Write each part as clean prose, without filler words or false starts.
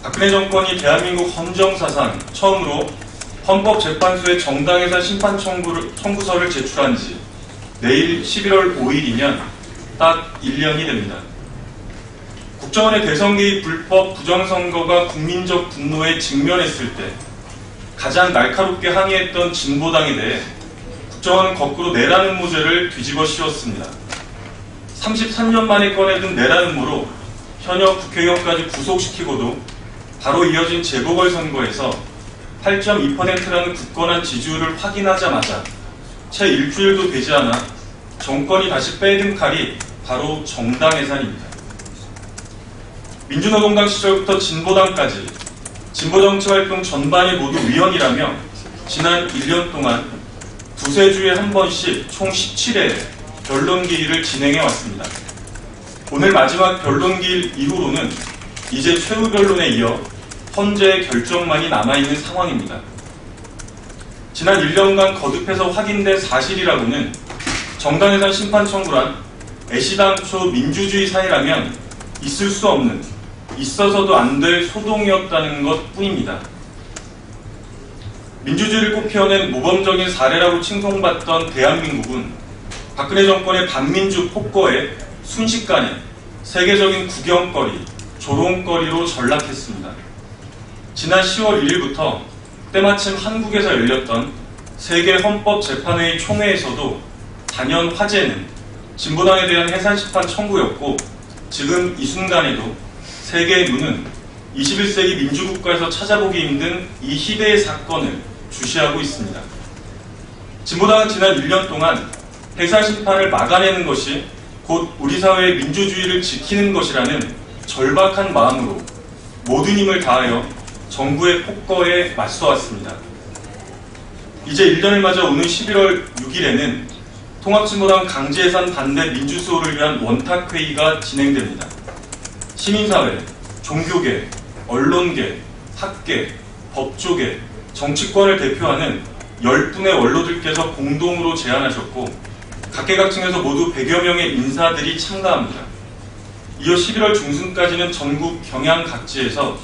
박근혜 정권이 대한민국 헌정사상 처음으로 헌법재판소에 정당해산 심판 청구서를 제출한 지 내일 11월 5일이면 딱 1년이 됩니다. 국정원의 대선 개입 불법 부정선거가 국민적 분노에 직면했을 때 가장 날카롭게 항의했던 진보당에 대해 국정원은 거꾸로 내라는 모죄를 뒤집어 씌웠습니다. 33년 만에 꺼내든 내라는 모로 현역 국회의원까지 구속시키고도 바로 이어진 재보궐선거에서 8.2%라는 굳건한 지지율을 확인하자마자 채 일주일도 되지 않아 정권이 다시 빼든 칼이 바로 정당해산입니다. 민주노동당 시절부터 진보당까지 진보정치활동 전반이 모두 위헌이라며 지난 1년 동안 두세 주에 한 번씩 총 17회 변론기일을 진행해왔습니다. 오늘 마지막 변론기일 이후로는 이제 최후 변론에 이어 헌재의 결정만이 남아있는 상황입니다. 지난 1년간 거듭해서 확인된 사실이라고는 정당해산 심판 청구란 애시당초 민주주의 사회라면 있을 수 없는, 있어서도 안 될 소동이었다는 것 뿐입니다. 민주주의를 꽃피워낸 모범적인 사례라고 칭송받던 대한민국은 박근혜 정권의 반민주 폭거에 순식간에 세계적인 구경거리, 조롱거리로 전락했습니다. 지난 10월 1일부터 때마침 한국에서 열렸던 세계헌법재판회의 총회에서도 단연 화제는 진보당에 대한 해산심판 청구였고, 지금 이 순간에도 세계의 눈은 21세기 민주국가에서 찾아보기 힘든 이 희대의 사건을 주시하고 있습니다. 진보당은 지난 1년 동안 해산심판을 막아내는 것이 곧 우리 사회의 민주주의를 지키는 것이라는 절박한 마음으로 모든 힘을 다하여 정부의 폭거에 맞서왔습니다. 이제 1년을 맞아 오는 11월 6일에는 통합진보당 강제해산 반대 민주수호를 위한 원탁회의가 진행됩니다. 시민사회, 종교계, 언론계, 학계, 법조계, 정치권을 대표하는 10분의 원로들께서 공동으로 제안하셨고, 각계각층에서 모두 100여 명의 인사들이 참가합니다. 이어 11월 중순까지는 전국 경양 각지에서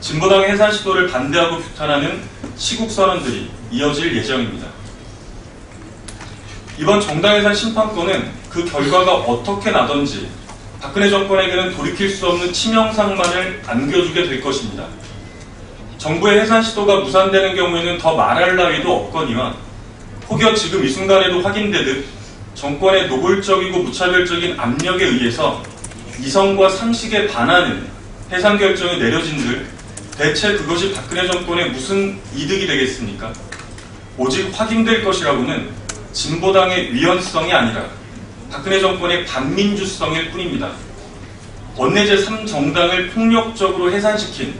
진보당 해산 시도를 반대하고 규탄하는 시국선언들이 이어질 예정입니다. 이번 정당해산 심판권은 그 결과가 어떻게 나던지 박근혜 정권에게는 돌이킬 수 없는 치명상만을 안겨주게 될 것입니다. 정부의 해산 시도가 무산되는 경우에는 더 말할 나위도 없거니와 혹여 지금 이 순간에도 확인되듯 정권의 노골적이고 무차별적인 압력에 의해서 이성과 상식에 반하는 해산 결정이 내려진들 대체 그것이 박근혜 정권의 무슨 이득이 되겠습니까? 오직 확인될 것이라고는 진보당의 위헌성이 아니라 박근혜 정권의 반민주성일 뿐입니다. 원내 제3정당을 폭력적으로 해산시킨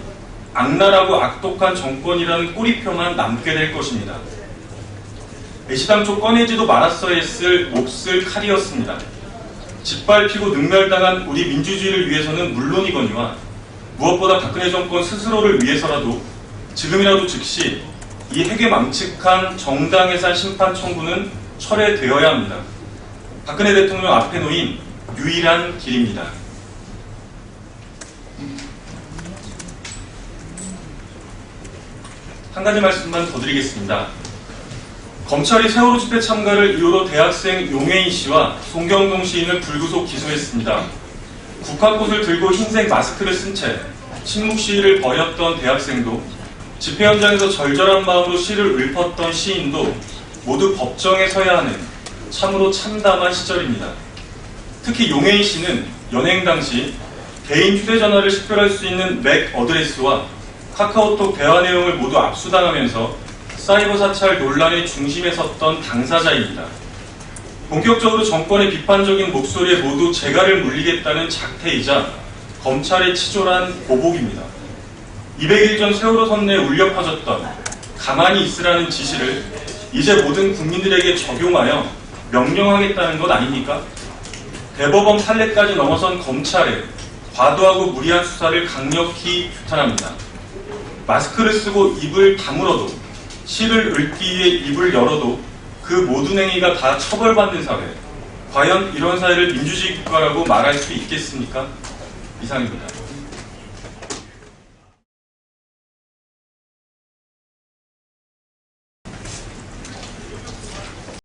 악랄하고 악독한 정권이라는 꼬리표만 남게 될 것입니다. 애시당초 꺼내지도 말았어야 했을 몹쓸 칼이었습니다. 짓밟히고 능멸당한 우리 민주주의를 위해서는 물론이거니와 무엇보다 박근혜 정권 스스로를 위해서라도 지금이라도 즉시 이 핵에 망측한 정당해산 심판 청구는 철회되어야 합니다. 박근혜 대통령 앞에 놓인 유일한 길입니다. 한 가지 말씀만 더 드리겠습니다. 검찰이 세월호 집회 참가를 이유로 대학생 용해인 씨와 송경동 시인을 불구속 기소했습니다. 국화꽃을 들고 흰색 마스크를 쓴 채 침묵 시위를 벌였던 대학생도, 집회 현장에서 절절한 마음으로 시를 읊었던 시인도 모두 법정에 서야 하는 참으로 참담한 시절입니다. 특히 용해인 씨는 연행 당시 개인 휴대전화를 식별할 수 있는 맥 어드레스와 카카오톡 대화 내용을 모두 압수당하면서 사이버 사찰 논란의 중심에 섰던 당사자입니다. 본격적으로 정권의 비판적인 목소리에 모두 재갈을 물리겠다는 작태이자 검찰의 치졸한 보복입니다. 200일 전 세월호 선내에 울려 퍼졌던 가만히 있으라는 지시를 이제 모든 국민들에게 적용하여 명령하겠다는 것 아닙니까? 대법원 판례까지 넘어선 검찰의 과도하고 무리한 수사를 강력히 규탄합니다. 마스크를 쓰고 입을 다물어도, 시를 읊기 위해 입을 열어도 그 모든 행위가 다 처벌받는 사회, 과연 이런 사회를 민주주의 국가라고 말할 수 있겠습니까? 이상입니다.